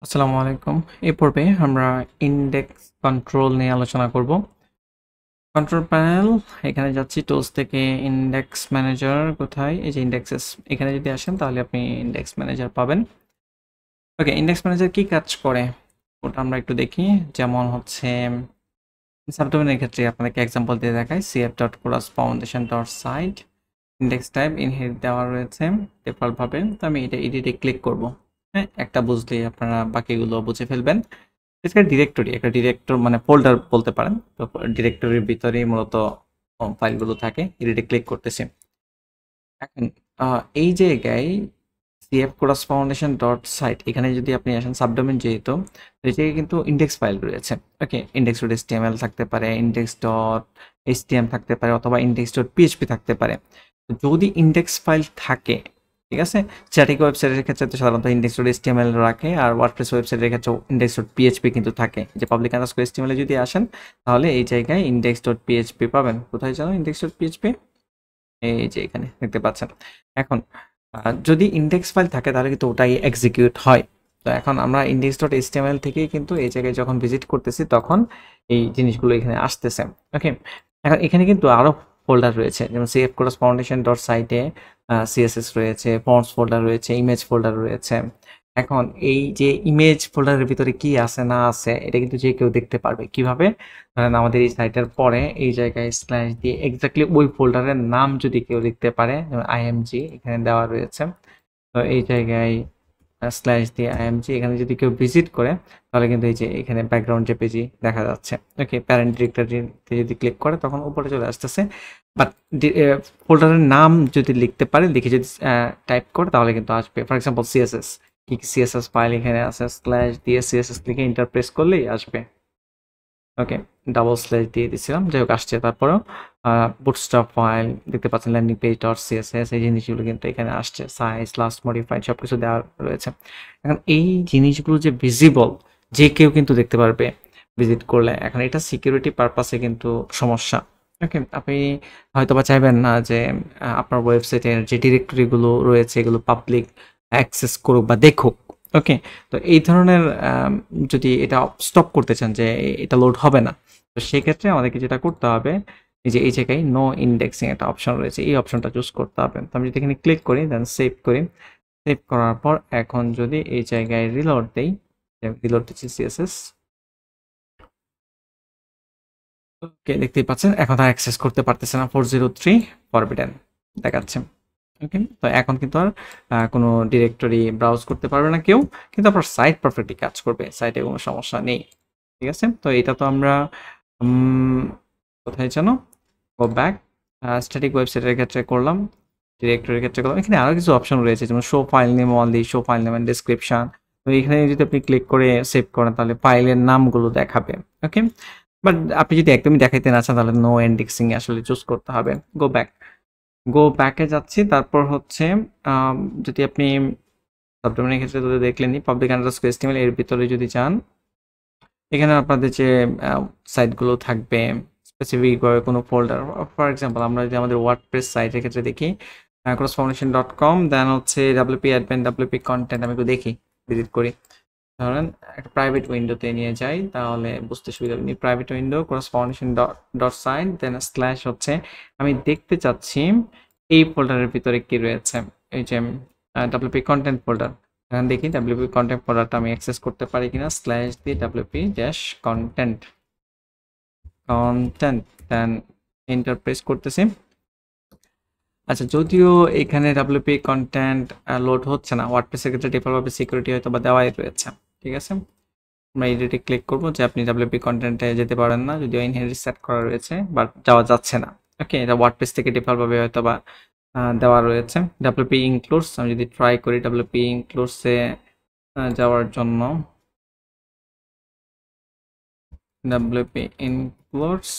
আসসালামু আলাইকুম। এই পর্বে আমরা ইনডেক্স কন্ট্রোল নিয়ে আলোচনা করব। কন্ট্রোল প্যানেল, এখানে যাচ্ছি টুলস থেকে ইনডেক্স ম্যানেজার কোথায়? এই যে ইনডেক্সেস, এখানে যদি আসেন তাহলে আপনি ইনডেক্স ম্যানেজার পাবেন। ওকে, ইনডেক্স ম্যানেজার কি কাজ করে ওটা আমরা একটু দেখি। যেমন হচ্ছে সাবডোমেনের ক্ষেত্রে আপনাদেরকে এক্সাম্পল দিয়ে দেখাই। cf.correspondence.site ইনডেক্স টাইপ ইনহেরিট দেওয়া রয়েছে ডিফল্ট ভাবে। তো আমি এটা এডিটে ক্লিক করব। হ্যাঁ, একটা বুঝলেই আপনারা বাকিগুলো বুঝে ফেলবেন। এটা ডিরেক্টরি, একটা ডিরেক্টর মানে ফোল্ডার বলতে পারেন। তো ডিরেক্টরির ভিতরেই মূলত ফাইলগুলো থাকে। এডিটে ক্লিক করতেছি। এখন এই জায়গায় cf chorus foundation dot site এখানে যদি আপনি আসেন, সাবডোমেন যেহেতু, তো এই জায়গায় কিন্তু ইন্ডেক্স ফাইল রয়েছে। ওকে, ইন্ডেক্স ডট এসটিএমএল থাকতে পারে, ইন্ডেক্স ডট এইচটিএম থাকতে পারে, অথবা ইন্ডেক্স ডট পিএইচপি থাকতে পারে। যদি ইন্ডেক্স ফাইল থাকে, ঠিক আছে, স্ট্যাটিক ওয়েবসাইটের ক্ষেত্রে তো সাধারণত ইন্ডেক্স ডট এসটিএমএল রাখে, আর ওয়ার্ডপ্রেস ওয়েবসাইটের ক্ষেত্রে ইন্ডেক্স ডট পিএইচপি কিন্তু থাকে। যে পাবলিক আন্ডারস্কোর এসটিএমএল যদি আসেন, তাহলে এই জায়গায় ইন্ডেক্স ডট পিএইচপি পাবেন। কোথায় জানো ইন্ডেক্স ডট পিএইচপি? এই যে এখানে দেখতে পাচ্ছেন। এখন যদি ইন্ডেক্স ফাইল থাকে তাহলে কিন্তু ওটাই এক্সিকিউট হয়। তো এখন আমরা ইন্ডেক্স ডট এইচটিএমএল থেকেই কিন্তু এই জায়গায় যখন ভিজিট করতেছি তখন এই জিনিসগুলো এখানে আসতেছে। ওকে, এখন এখানে কিন্তু আরো ফোল্ডার রয়েছে, যেমন সিএফ কোরাস ফাউন্ডেশন ডট সাইটে সিএসএস রয়েছে, ফন্টস ফোল্ডার রয়েছে, ইমেজ ফোল্ডার রয়েছে। এখন এই যে ইমেজ ফোল্ডারের ভিতরে কি আছে না আছে এটা কিন্তু যে কেউ দেখতে পারবে কিভাবে? ধরেন আমাদের এই সাইটের পরে এই জায়গায় স্ল্যাশ দিয়ে এক্স্যাক্টলি ওই ফোল্ডারের নাম যদি কেউ লিখতে পারে, যেমন আইএমজি এখানে দেওয়া রয়েছে। তো এই জায়গায় স্ল্যাশ দিয়ে আইএমজি এখানে যদি কেউ ভিজিট করে, তাহলে কিন্তু এই যে এখানে ব্যাকগ্রাউন্ড জেপিজি দেখা যাচ্ছে। ওকে, প্যারেন্ট ডিরেক্টরিতে যদি ক্লিক করে তখন উপরে চলে আসতেছে। বাট ফোল্ডারের নাম যদি লিখতে পারে, লিখে যদি টাইপ করে তাহলে কিন্তু আসবে। ফর এক্সাম্পল সিএসএস, কি সিএসএস ফাইল এখানে আছে, স্ল্যাশ দিয়ে সিএসএস লিখে ইন্টারপ্রেস করলেই আসবে। ওকে, ডাবল স্ল্যাশ দিয়ে দিছিলাম, যাই হোক আসছে। তারপরেও বুটস্ট্র্যাপ ফাইল দেখতে পাচ্ছেন, ল্যান্ডিং পেজ ডট সিএসএস, এই জিনিসগুলো কিন্তু এখানে আসছে। সাইজ, লাস্ট মডিফাইড সব কিছু দেওয়া রয়েছে। এখন এই জিনিসগুলো যে ভিজিবল, যে কেউ কিন্তু দেখতে পারবে ভিজিট করলে। এখন এটা সিকিউরিটি পারপাসে কিন্তু সমস্যা। ওকে, আপনি হয়তোবা চাইবেন না যে আপনার ওয়েবসাইটের যে ডিরেক্টরিগুলো রয়েছে এগুলো পাবলিক অ্যাক্সেস করুক বা দেখুক। ওকে, তো এই ধরনের যদি এটা স্টপ করতে চান যে এটা লোড হবে না, তো সেক্ষেত্রে আমাদেরকে যেটা করতে হবে, এই যে এই জায়গায় নো ইন্ডেক্সিং একটা অপশন রয়েছে, এই অপশনটা চুজ করতে হবে। তো আমি যদি এখানে ক্লিক করি, দেন সেভ করি। সেভ করার পর এখন যদি এই জায়গায় রিলোড দেই, রিলোড দিচ্ছি সিএসএস। ওকে, দেখতেই পাচ্ছেন এখন আর অ্যাক্সেস করতে পারতেছে না, 403 ফরবিডেন দেখাচ্ছে। ওকে, তো এখন কিন্তু আর কোনো ডিরেক্টরি ব্রাউজ করতে পারবে না কেউ, কিন্তু আপনার সাইট পারফেক্টলি কাজ করবে, সাইটে কোনো সমস্যা নেই। ঠিক আছে, তো এটা তো আমরা কোথায় জানো, গো ব্যাক, স্ট্যাটিক ওয়েবসাইটের ক্ষেত্রে করলাম, ডিরেক্টরির ক্ষেত্রে করলাম। এখানে আরও কিছু অপশন রয়েছে, যেমন show file name only, show file name and description. তো এখানে যদি আপনি ক্লিক করে সেভ করেন তাহলে ফাইলের নামগুলো দেখাবে। ওকে, বাট আপনি যদি একদমই দেখাইতে না চান তাহলে নো ইন্ডেক্সিং আসলে চুজ করতে হবে। গো ব্যাক, গো ব্যাকে যাচ্ছি। তারপর হচ্ছে আম, যদি আপনি সাবডোমেনের ক্ষেত্রে তো দেখলেনই, পাবলিক আন্ডারস্কোর এসটিএমএল এর ভিতরে যদি যান, এখানে আপনাদের যে সাইটগুলো থাকবে স্পেসিফিক ভাবে কোনো ফোল্ডার, ফর এক্সাম্পল আমরা যদি আমাদের ওয়ার্ডপ্রেস সাইটের ক্ষেত্রে দেখি, crossfoundation.com, দেন হচ্ছে ডাব্লিউপি অ্যাডমিন, ডাব্লিউপি কন্টেন্ট, আমি একটু দেখি, ভিজিট করি। ধরেন একটা প্রাইভেট উইন্ডোতে নিয়ে যাই তাহলে বুঝতে সুবিধা হবে। Private window cross foundation dot site, then slash হচ্ছে আমি দেখতে চাচ্ছি এই ফোল্ডারের ভিতরে কি রয়েছে, এই যে ডাব্লিউপি কন্টেন্ট ফোল্ডার। এখন দেখি ডাব্লিউপি কন্টেন্ট ফোল্ডারটা আমি অ্যাক্সেস করতে পারি কিনা। স্ল্যাশ দিয়ে WP dash content, content, then enter press করতেছি। আচ্ছা, যদিও এখানে ডাব্লিউপি কন্টেন্ট লোড হচ্ছে না, ওয়ার্ডপ্রেসের ক্ষেত্রে ডিফল্টভাবে সিকিউরিটি হয়তো বা দেওয়াই রয়েছে। ঠিক আছে, আমরা এডিটে ক্লিক করব যে আপনি ডাব্লিউপি কন্টেন্টে যেতে পারেন না, যদিও ইনহেরিট সেট করা রয়েছে, বাট যাওয়া যাচ্ছে না। ওকে, এটা ওয়ার্ডপ্রেস থেকে ডিফল্টভাবে হয়তো বা দেওয়া রয়েছে। ডাব্লিউপি ইনক্লুডস, আমি যদি ট্রাই করি ডাব্লিউপি ইনক্লুডসে যাওয়ার জন্য, ডাব্লিউপি ইনক্লুডস,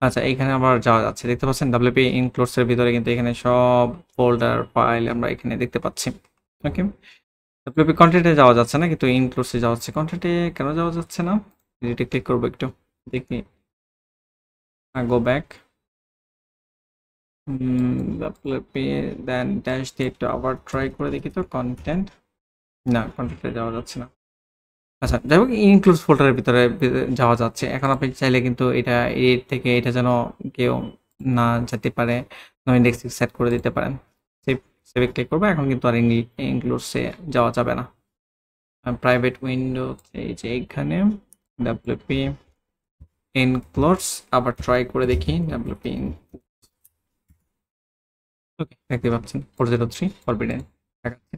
আচ্ছা এখানে আবার যাওয়া যাচ্ছে, দেখতে পাচ্ছেন ডাব্লিউপি ইনক্লুডস এর ভিতরে কিন্তু এখানে সব ফোল্ডার ফাইল আমরা এখানে দেখতে পাচ্ছি। ওকে, ডাব্লিউপি কন্টেন্টে যাওয়া যাচ্ছে না, কিন্তু ইনক্লুডসে যাওয়া যাচ্ছে। কন্টেন্টে কেন যাওয়া যাচ্ছে না, এডিটে ক্লিক করবো একটু দেখি। গো ব্যাক, ডাব্লিউপি দেন ড্যাশ দিয়ে একটু আবার ট্রাই করে দেখি তো কন্টেন্ট। না, কন্ট্যাক্টে যাওয়া যাচ্ছে না। আচ্ছা, যাই হোক ইনক্লুড ফোল্ডারের ভিতরে যাওয়া যাচ্ছে। এখন আপনি চাইলে কিন্তু এটা এর থেকে এটা যেন কেউ না যেতে পারে, নো ইনডেক্স সেট করে দিতে পারেন। সেভ সেভে ক্লিক করবো। এখন কিন্তু আর ইনক্লুডসে যাওয়া যাবে না। প্রাইভেট উইন্ডো এই যে এখানে ডাব্লিউপি ইনক্লুডস আবার ট্রাই করে দেখি। ডাব্লিউপি ওকে, দেখতে পাচ্ছেন 403 ফরবিডেন দেখাচ্ছে।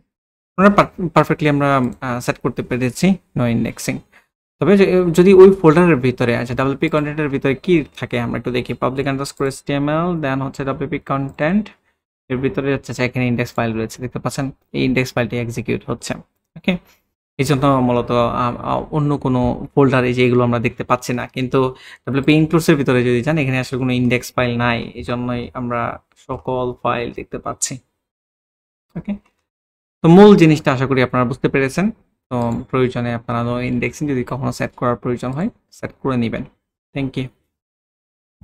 আমরা পারফেক্টলি আমরা সেট করতে পেরেছি নো ইন্ডেক্সিং। তবে যদি ওই ফোল্ডারের ভিতরে আছে ডাব্লিউপি কন্টেন্টের ভিতরে কি থাকে আমরা একটু দেখি। পাবলিক আন্ডারস্কোর এচটিএমএল দেন হচ্ছে ডাব্লিউপি কন্টেন্ট, এর ভিতরে হচ্ছে এখানে ইন্ডেক্স ফাইল রয়েছে, দেখতে পাচ্ছেন এই ইন্ডেক্স ফাইলটি এক্সিকিউট হচ্ছে। ওকে, এই জন্য মূলত অন্য কোনো ফোল্ডার এই যে এগুলো আমরা দেখতে পাচ্ছি না। কিন্তু ডাব্লিউপি ইনক্লুডসের ভিতরে যদি যান এখানে আসলে কোনো ইন্ডেক্স ফাইল নাই, এই জন্যই আমরা সকল ফাইল দেখতে পাচ্ছি। ওকে, তো মূল জিনিসটা আশা করি আপনারা বুঝতে পেরেছেন। তো প্রয়োজনে আপনারা ইন্ডেক্সিং যদি কখনো সেট করার প্রয়োজন হয় সেট করে নেবেন। Thank you.